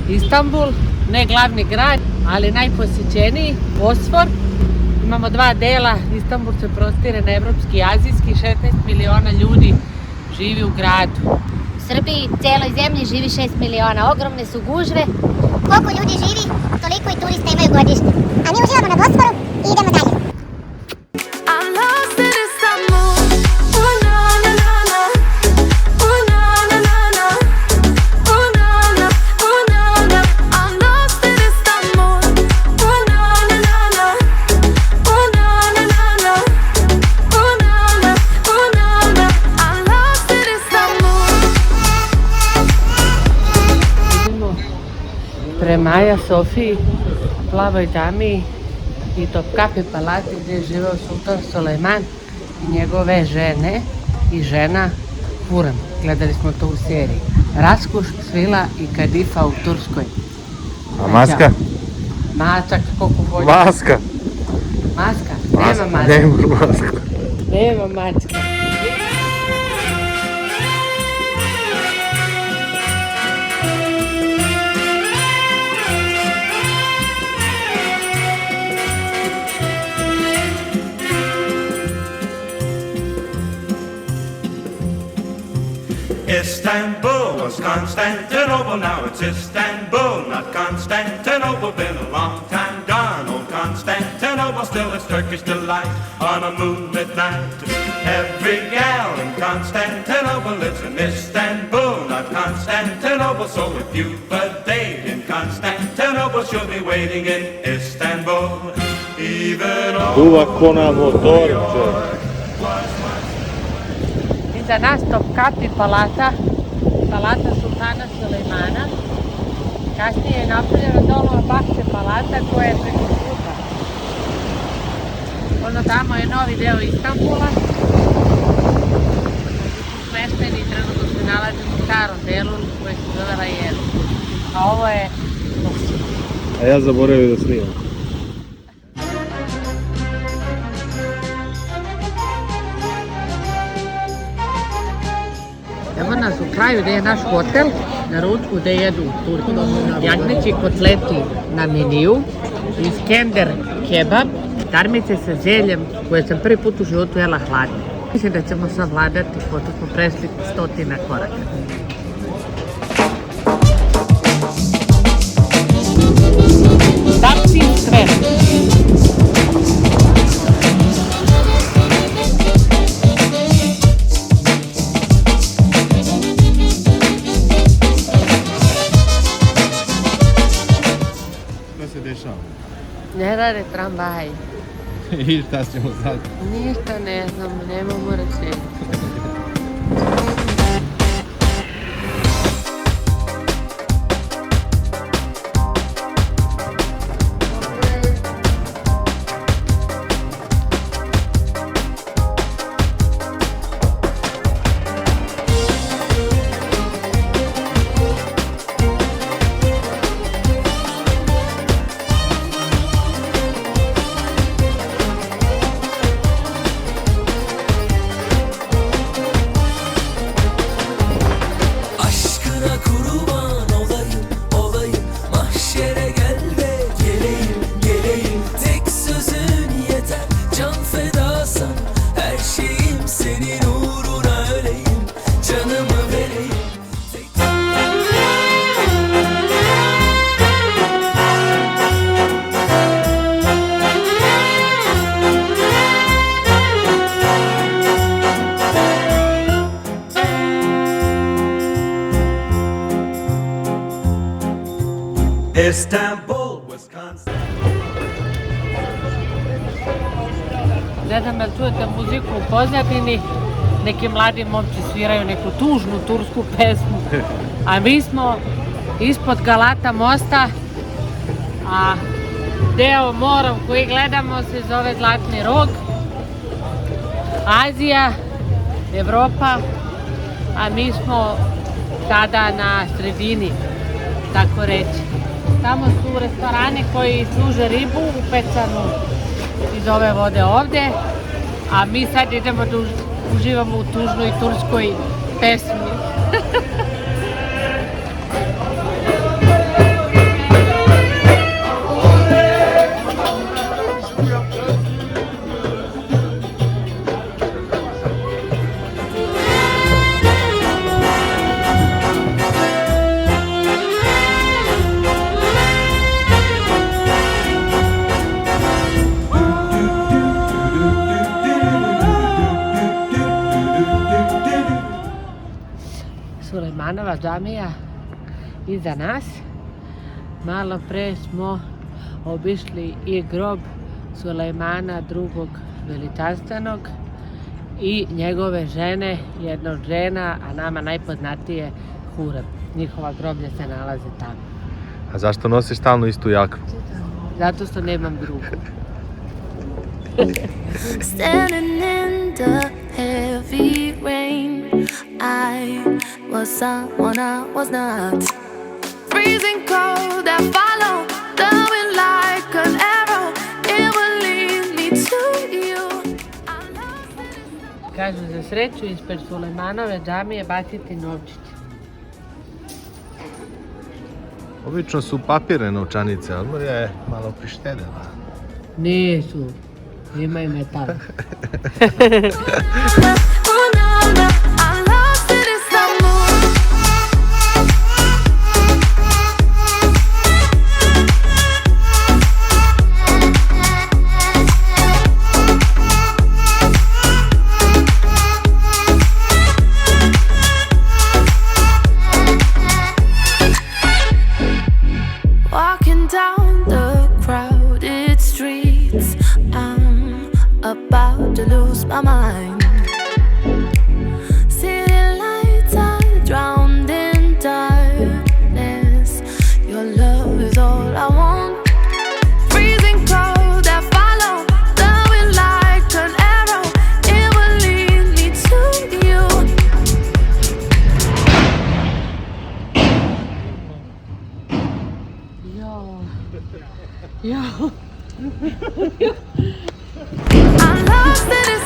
Istanbul, ne glavni grad, ali najposjećeniji, Bosfor. Imamo dva dela, Istanbul se prostire na evropski i azijski, 16 miliona ljudi živi u gradu. U Srbiji, cijeloj zemlji, živi 6 miliona, ogromne su gužve. Koliko ljudi živi, toliko i turista imaju godišnje. A mi uživamo na Bosforu i idemo dalje. Prema Aja Sofiji, Plavoj džamiji i Topkapi palati gdje je živeo sultan Sulejman i njegove žene i žena Hurrem. Gledali smo to u seriji. Raskoš, svila i kadifa u Turskoj. A maska? Mačak, koliko hoće. Maska? Maska? Nema maska. Nema maska. Nema mačka. Istanbul was Constantinople, now it's Istanbul, not Constantinople. Been a long time gone, old Constantinople, still it's Turkish delight on a moonlit night. Every gal in Constantinople lives in Istanbul, not Constantinople. So if you've a date in Constantinople, she'll be waiting in Istanbul. Even Duvako na motorče. Za nas Topkapi palata, palata sultana Sulejmana. Kasnije je napravljena Dolova Bahče palata koja je preko puta. Ono tamo je novi deo Istanbula. Smešteni trenutno se nalazimo u starom delu koji se zove Lajeli. A ovo je... A ja zaboravio da snimam. Evo nas u kraju gdje je naš hotel, na ručku gdje jedu Turci, jagnjeći kotleti na meniju, Iskender kebab, tarmice sa zeljem koje sam prvi put u životu jela hladne. Mislim da ćemo savladati, pošto smo prešli 100 koraka. Taksim Skver. Ne rade tramvaj. I šta ćemo sad? Ništa ne znam, nemamo rečenja. Istanbul, Wisconsin. Ne znam da čujete muziku u pozadini, neki mladi momci sviraju neku tužnu tursku pesmu, a mi smo ispod Galata mosta, a deo mora koji gledamo se zove Zlatni rog, Azija, Evropa, a mi smo sada na sredini, tako reći. Tamo su restorani koji služe ribu upecanu iz ove vode ovdje, a mi sad idemo da uživamo u tužnoj turskoj pesmi. Sulejmanova džamija iza nas. Malo pre smo obišli i grob Sulejmana II. Veličanstvenog i njegove žene, jedna od žena, a nama najpoznatije Hurem. Njihova groblja se nalaze tamo. A zašto nosiš stalno istu jaknu? Zato što nemam drugu. Standing in the heavy rain, I was someone I was not. Freezing cold, I follow the wind like an arrow. It will lead me to you. Kažu za sreću ispred Sulejmanove džamije baciti novčić. Obično su papirne novčanice, ali moja je malo prištedela. Nisu, ima i metal. Oh no, no, I'm lost in this mood. Walking down the crowded streets, I'm about to lose my mind. City lights are drowned in darkness. Your love is all I want. Freezing cold, I follow the wind like an arrow. It will lead me to you. Jo. I'm lost in this